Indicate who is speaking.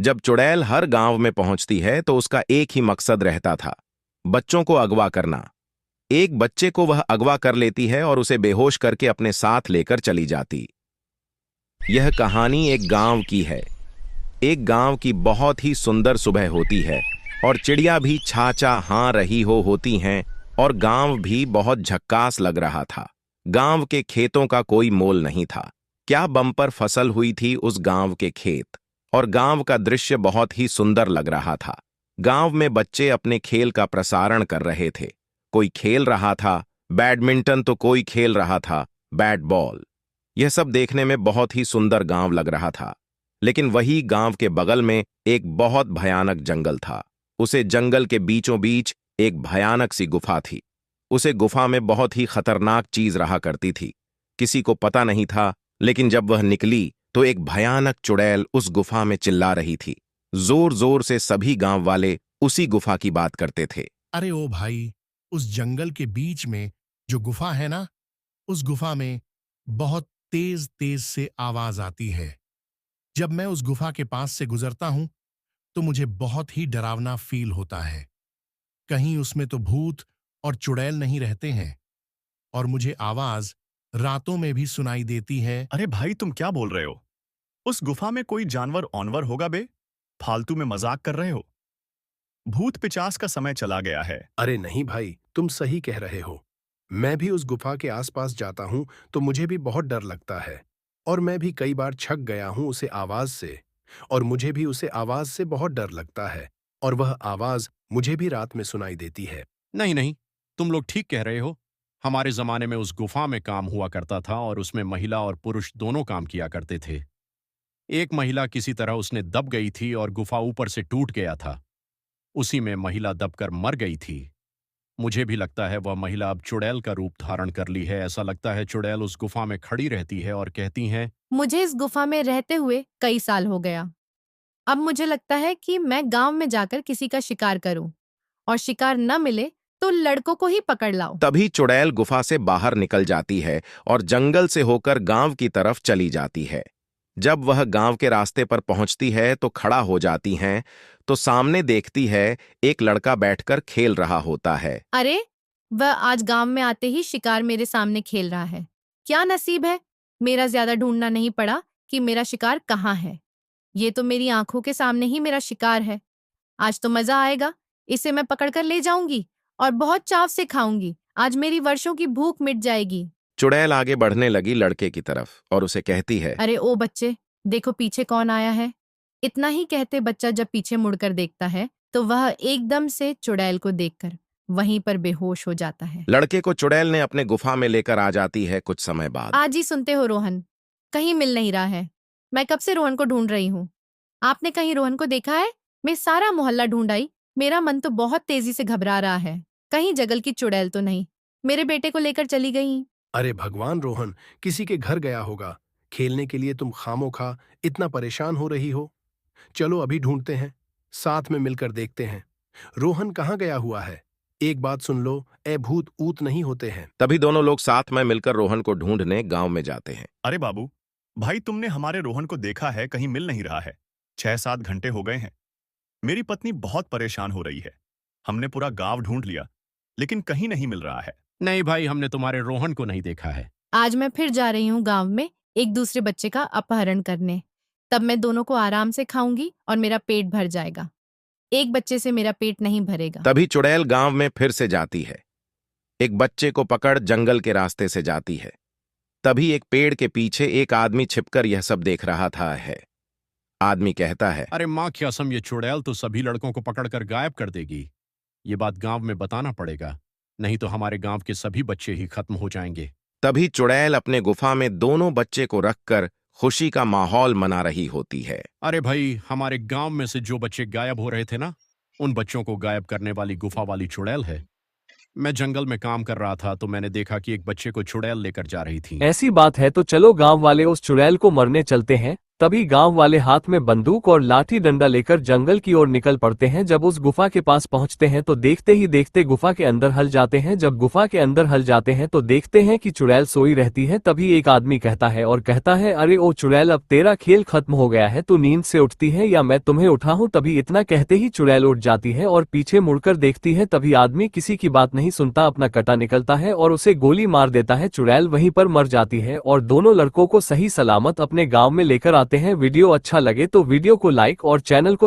Speaker 1: जब चुड़ैल हर गांव में पहुंचती है तो उसका एक ही मकसद रहता था, बच्चों को अगवा करना। एक बच्चे को वह अगवा कर लेती है और उसे बेहोश करके अपने साथ लेकर चली जाती। यह कहानी एक गांव की है। एक गांव की बहुत ही सुंदर सुबह होती है और चिड़िया भी छाछा हाँ रही होती हैं और गांव भी बहुत झक्कास लग रहा था। गांव के खेतों का कोई मोल नहीं था। क्या बम्पर फसल हुई थी उस गांव के खेत, और गांव का दृश्य बहुत ही सुंदर लग रहा था। गांव में बच्चे अपने खेल का प्रसारण कर रहे थे। कोई खेल रहा था बैडमिंटन तो कोई खेल रहा था बैट बॉल। यह सब देखने में बहुत ही सुंदर गांव लग रहा था। लेकिन वही गांव के बगल में एक बहुत भयानक जंगल था। उसे जंगल के बीचों बीच एक भयानक सी गुफा थी। उसे गुफा में बहुत ही खतरनाक चीज रहा करती थी। किसी को पता नहीं था, लेकिन जब वह निकली तो एक भयानक चुड़ैल उस गुफा में चिल्ला रही थी। जोर जोर से सभी गांव वाले उसी गुफा की बात करते थे।
Speaker 2: अरे ओ भाई, उस जंगल के बीच में जो गुफा है ना, उस गुफा में बहुत तेज तेज से आवाज आती है। जब मैं उस गुफा के पास से गुजरता हूं तो मुझे बहुत ही डरावना फील होता है। कहीं उसमें तो भूत और चुड़ैल नहीं रहते हैं, और मुझे आवाज रातों में भी सुनाई देती है।
Speaker 3: अरे भाई, तुम क्या बोल रहे हो? उस गुफा में कोई जानवर ऑनवर होगा बे? फालतू में मजाक कर रहे हो। भूत पिचास का समय चला गया है।
Speaker 4: अरे नहीं भाई, तुम सही कह रहे हो। मैं भी उस गुफा के आसपास जाता हूँ तो मुझे भी बहुत डर लगता है, और मैं भी कई बार छक गया हूँ उसे आवाज से, और मुझे भी उसे आवाज से बहुत डर लगता है, और वह आवाज मुझे भी रात में सुनाई देती है।
Speaker 5: नहीं नहीं, तुम लोग ठीक कह रहे हो। हमारे जमाने में उस गुफा में काम हुआ करता था और उसमें महिला और पुरुष दोनों काम किया करते थे। एक महिला किसी तरह उसने दब गई थी और गुफा ऊपर से टूट गया था। उसी में महिला दबकर मर गई थी। मुझे भी लगता है वह महिला अब चुड़ैल का रूप धारण कर ली है। ऐसा लगता है चुड़ैल उस गुफा में खड़ी रहती है और कहती है,
Speaker 6: मुझे इस गुफा में रहते हुए कई साल हो गया। अब मुझे लगता है कि मैं गांव में जाकर किसी का शिकार करूं, और शिकार न मिले तो लड़कों को ही पकड़ लाओ।
Speaker 1: तभी चुड़ैल गुफा से बाहर निकल जाती है और जंगल से होकर गांव की तरफ चली जाती है। जब वह गांव के रास्ते पर पहुंचती है तो खड़ा हो जाती हैं, तो सामने देखती है एक लड़का बैठकर खेल रहा होता है।
Speaker 6: अरे, वह आज गांव में आते ही शिकार मेरे सामने खेल रहा है। क्या नसीब है, मेरा ज्यादा ढूंढना नहीं पड़ा कि मेरा शिकार कहाँ है। ये तो मेरी आंखों के सामने ही मेरा शिकार है। आज तो मजा आएगा। इसे मैं पकड़कर ले जाऊंगी और बहुत चाव से खाऊंगी। आज मेरी वर्षों की भूख मिट जाएगी।
Speaker 1: चुड़ैल आगे बढ़ने लगी लड़के की तरफ और उसे कहती है,
Speaker 6: अरे ओ बच्चे, देखो पीछे कौन आया है। इतना ही कहते बच्चा जब पीछे मुड़कर देखता है तो वह एकदम से चुड़ैल को देखकर वहीं पर बेहोश हो जाता है।
Speaker 1: लड़के को चुड़ैल ने अपने गुफा में लेकर आ जाती है। कुछ समय बाद
Speaker 6: आज ही सुनते हो रोहन, कहीं मिल नहीं रहा है। मैं कब से रोहन को ढूंढ रही हूँ। आपने कहीं रोहन को देखा है? मैं सारा मोहल्ला ढूंढ आई। मेरा मन तो बहुत तेजी से घबरा रहा है। कहीं जंगल की चुड़ैल तो नहीं मेरे बेटे को लेकर चली गई?
Speaker 4: अरे भगवान रोहन, किसी के घर गया होगा। खेलने के लिए तुम खामोखा इतना परेशान हो रही हो। चलो अभी ढूंढते हैं, साथ में मिलकर देखते हैं रोहन कहाँ गया हुआ है। एक बात सुन लो, ए भूत ऊत नहीं होते हैं।
Speaker 1: तभी दोनों लोग साथ में मिलकर रोहन को ढूंढने गांव में जाते हैं।
Speaker 3: अरे बाबू, भाई तुमने हमारे रोहन को देखा है? कहीं मिल नहीं रहा है। 6-7 घंटे हो गए हैं। मेरी पत्नी बहुत परेशान हो रही है। हमने पूरा गांव ढूंढ लिया, लेकिन कहीं नहीं मिल रहा है।
Speaker 5: नहीं भाई, हमने तुम्हारे रोहन को नहीं देखा है।
Speaker 6: आज मैं फिर जा रही हूँ गांव में एक दूसरे बच्चे का अपहरण करने। तब मैं दोनों को आराम से खाऊंगी और मेरा पेट भर जाएगा। एक बच्चे से मेरा पेट नहीं भरेगा।
Speaker 1: तभी चुड़ैल गांव में फिर से जाती है। एक बच्चे को पकड़ जंगल के रास्ते से जाती है। तभी एक पेड़ के पीछे एक आदमी छिपकर यह सब देख रहा था। आदमी कहता है,
Speaker 5: अरे माँ की कसम, ये चुड़ैल तो सभी लड़कों को पकड़कर गायब कर देगी। ये बात गांव में बताना पड़ेगा, नहीं तो हमारे गांव के सभी बच्चे ही खत्म हो जाएंगे।
Speaker 1: तभी चुड़ैल अपने गुफा में दोनों बच्चे को रखकर खुशी का माहौल मना रही होती है।
Speaker 5: अरे भाई, हमारे गांव में से जो बच्चे गायब हो रहे थे ना, उन बच्चों को गायब करने वाली गुफा वाली चुड़ैल है। मैं जंगल में काम कर रहा था तो मैंने देखा कि एक बच्चे को चुड़ैल लेकर जा रही थी।
Speaker 7: ऐसी बात है तो चलो गांव वाले उस चुड़ैल को मरने चलते हैं। तभी गांव वाले हाथ में बंदूक और लाठी डंडा लेकर जंगल की ओर निकल पड़ते हैं। जब उस गुफा के पास पहुंचते हैं तो देखते ही देखते गुफा के अंदर हल जाते हैं। जब गुफा के अंदर हल जाते हैं तो देखते हैं कि चुड़ैल सोई रहती है। तभी एक आदमी कहता है, अरे ओ चुड़ैल, अब तेरा खेल खत्म हो गया है, तू नींद से उठती है या मैं तुम्हें उठाऊं? तभी इतना कहते ही चुड़ैल उठ जाती है और पीछे मुड़कर देखती है। तभी आदमी किसी की बात नहीं सुनता, अपना कटा निकलता है और उसे गोली मार देता है। चुड़ैल वहीं पर मर जाती है और दोनों लड़कों को सही सलामत अपने गाँव में लेकर आते हैं। वीडियो अच्छा लगे तो वीडियो को लाइक और चैनल को